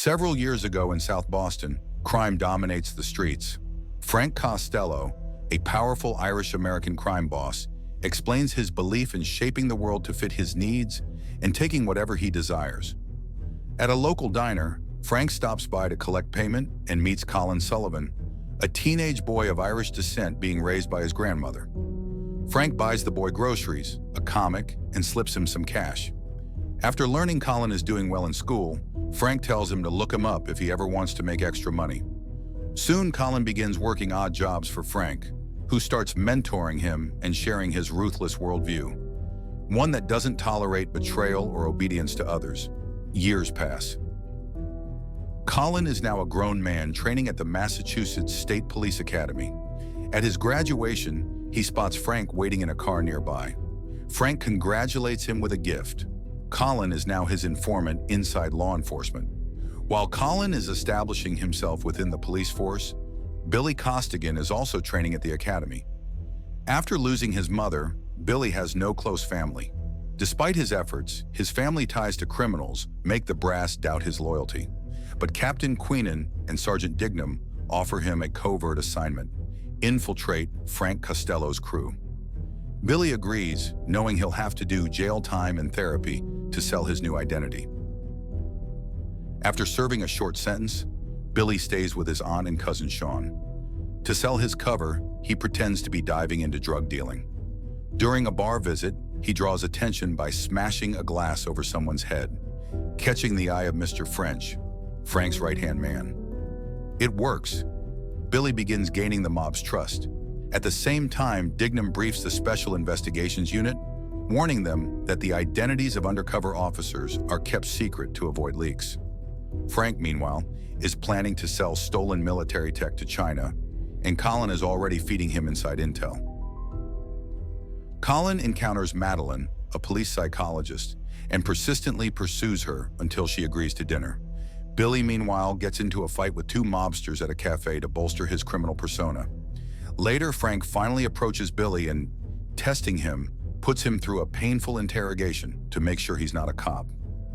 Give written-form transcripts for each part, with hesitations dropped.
Several years ago in South Boston, crime dominates the streets. Frank Costello, a powerful Irish-American crime boss, explains his belief in shaping the world to fit his needs and taking whatever he desires. At a local diner, Frank stops by to collect payment and meets Colin Sullivan, a teenage boy of Irish descent being raised by his grandmother. Frank buys the boy groceries, a comic, and slips him some cash. After learning Colin is doing well in school, Frank tells him to look him up if he ever wants to make extra money. Soon, Colin begins working odd jobs for Frank, who starts mentoring him and sharing his ruthless worldview, one that doesn't tolerate betrayal or obedience to others. Years pass. Colin is now a grown man training at the Massachusetts State Police Academy. At his graduation, he spots Frank waiting in a car nearby. Frank congratulates him with a gift. Colin is now his informant inside law enforcement. While Colin is establishing himself within the police force, Billy Costigan is also training at the academy. After losing his mother, Billy has no close family. Despite his efforts, his family ties to criminals make the brass doubt his loyalty. But Captain Queenan and Sergeant Dignam offer him a covert assignment: infiltrate Frank Costello's crew. Billy agrees, knowing he'll have to do jail time and therapy to sell his new identity. After serving a short sentence, Billy stays with his aunt and cousin Sean. To sell his cover, he pretends to be diving into drug dealing. During a bar visit, he draws attention by smashing a glass over someone's head, catching the eye of Mr. French, Frank's right-hand man. It works. Billy begins gaining the mob's trust. At the same time, Dignam briefs the Special Investigations Unit, warning them that the identities of undercover officers are kept secret to avoid leaks. Frank, meanwhile, is planning to sell stolen military tech to China, and Colin is already feeding him inside intel. Colin encounters Madeline, a police psychologist, and persistently pursues her until she agrees to dinner. Billy, meanwhile, gets into a fight with two mobsters at a cafe to bolster his criminal persona. Later, Frank finally approaches Billy and, testing him, puts him through a painful interrogation to make sure he's not a cop.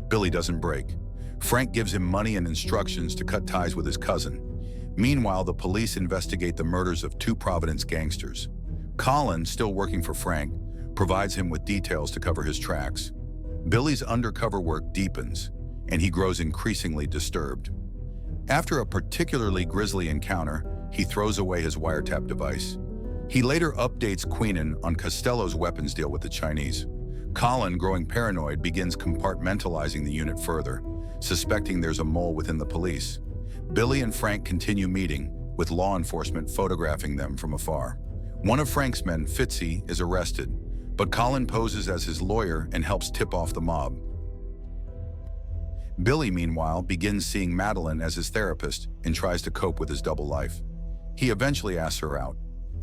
Billy doesn't break. Frank gives him money and instructions to cut ties with his cousin. Meanwhile, the police investigate the murders of two Providence gangsters. Colin, still working for Frank, provides him with details to cover his tracks. Billy's undercover work deepens, and he grows increasingly disturbed. After a particularly grisly encounter, he throws away his wiretap device. He later updates Queenan on Costello's weapons deal with the Chinese. Colin, growing paranoid, begins compartmentalizing the unit further, suspecting there's a mole within the police. Billy and Frank continue meeting, with law enforcement photographing them from afar. One of Frank's men, Fitzy, is arrested, but Colin poses as his lawyer and helps tip off the mob. Billy, meanwhile, begins seeing Madeline as his therapist and tries to cope with his double life. He eventually asks her out.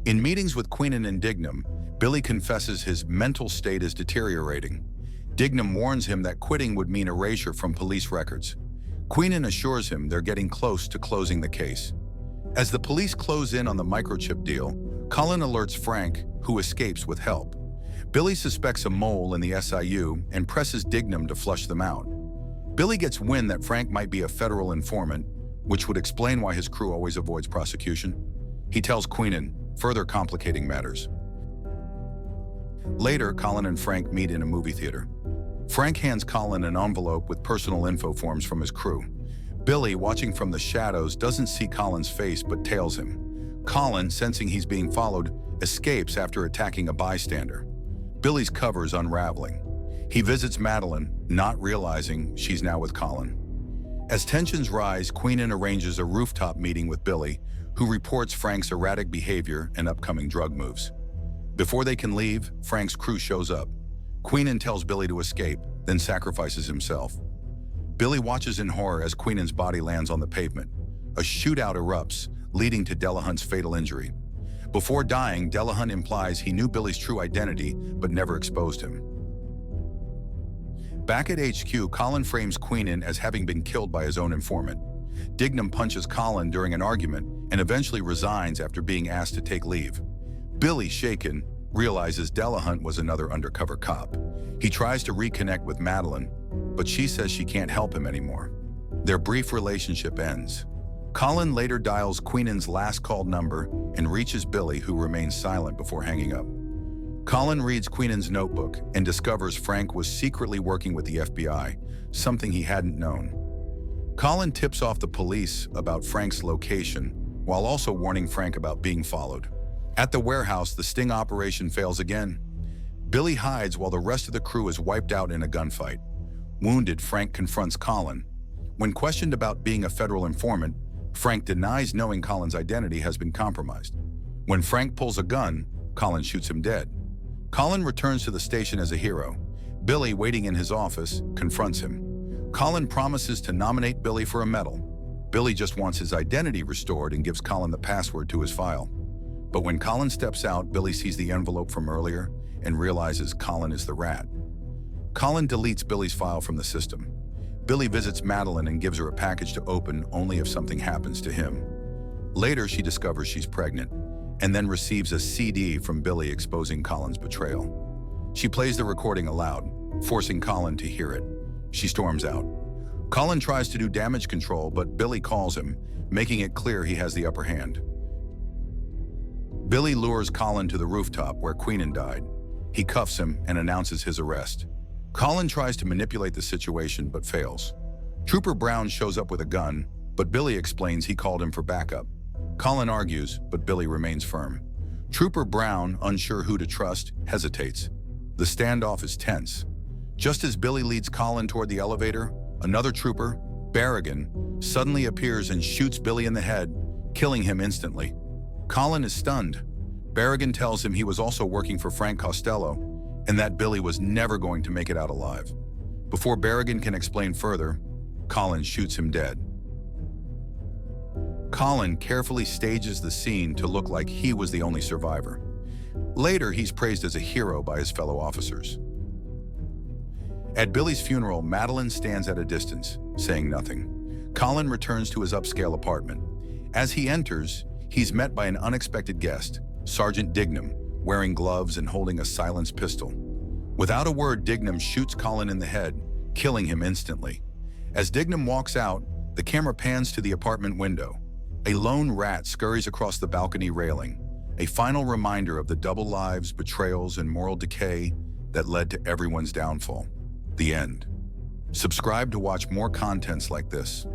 In meetings with Queenan and Dignam, Billy confesses his mental state is deteriorating. Dignam warns him that quitting would mean erasure from police records. Queenan assures him they're getting close to closing the case. As the police close in on the microchip deal, Colin alerts Frank, who escapes with help. Billy suspects a mole in the SIU and presses Dignam to flush them out. Billy gets wind that Frank might be a federal informant, which would explain why his crew always avoids prosecution. He tells Queenan, further complicating matters. Later, Colin and Frank meet in a movie theater. Frank hands Colin an envelope with personal info forms from his crew. Billy, watching from the shadows, doesn't see Colin's face but tails him. Colin, sensing he's being followed, escapes after attacking a bystander. Billy's cover is unraveling. He visits Madeline, not realizing she's now with Colin. As tensions rise, Queenan arranges a rooftop meeting with Billy, who reports Frank's erratic behavior and upcoming drug moves. Before they can leave, Frank's crew shows up. Queenan tells Billy to escape, then sacrifices himself. Billy watches in horror as Queenan's body lands on the pavement. A shootout erupts, leading to Delahunt's fatal injury. Before dying, Delahunt implies he knew Billy's true identity, but never exposed him. Back at HQ, Colin frames Queenan as having been killed by his own informant. Dignam punches Colin during an argument and eventually resigns after being asked to take leave. Billy, shaken, realizes Delahunt was another undercover cop. He tries to reconnect with Madeline, but she says she can't help him anymore. Their brief relationship ends. Colin later dials Queenan's last called number and reaches Billy, who remains silent before hanging up. Colin reads Queenan's notebook and discovers Frank was secretly working with the FBI, something he hadn't known. Colin tips off the police about Frank's location, while also warning Frank about being followed. At the warehouse, the sting operation fails again. Billy hides while the rest of the crew is wiped out in a gunfight. Wounded, Frank confronts Colin. When questioned about being a federal informant, Frank denies knowing Colin's identity has been compromised. When Frank pulls a gun, Colin shoots him dead. Colin returns to the station as a hero. Billy, waiting in his office, confronts him. Colin promises to nominate Billy for a medal. Billy just wants his identity restored and gives Colin the password to his file. But when Colin steps out, Billy sees the envelope from earlier and realizes Colin is the rat. Colin deletes Billy's file from the system. Billy visits Madeline and gives her a package to open only if something happens to him. Later, she discovers she's pregnant, and then receives a CD from Billy exposing Colin's betrayal. She plays the recording aloud, forcing Colin to hear it. She storms out. Colin tries to do damage control, but Billy calls him, making it clear he has the upper hand. Billy lures Colin to the rooftop where Queenan died. He cuffs him and announces his arrest. Colin tries to manipulate the situation but fails. Trooper Brown shows up with a gun, but Billy explains he called him for backup. Colin argues, but Billy remains firm. Trooper Brown, unsure who to trust, hesitates. The standoff is tense. Just as Billy leads Colin toward the elevator, another trooper, Berrigan, suddenly appears and shoots Billy in the head, killing him instantly. Colin is stunned. Berrigan tells him he was also working for Frank Costello, and that Billy was never going to make it out alive. Before Berrigan can explain further, Colin shoots him dead. Colin carefully stages the scene to look like he was the only survivor. Later, he's praised as a hero by his fellow officers. At Billy's funeral, Madeline stands at a distance, saying nothing. Colin returns to his upscale apartment. As he enters, he's met by an unexpected guest, Sergeant Dignam, wearing gloves and holding a silenced pistol. Without a word, Dignam shoots Colin in the head, killing him instantly. As Dignam walks out, the camera pans to the apartment window. A lone rat scurries across the balcony railing, a final reminder of the double lives, betrayals, and moral decay that led to everyone's downfall. The end. Subscribe to watch more contents like this.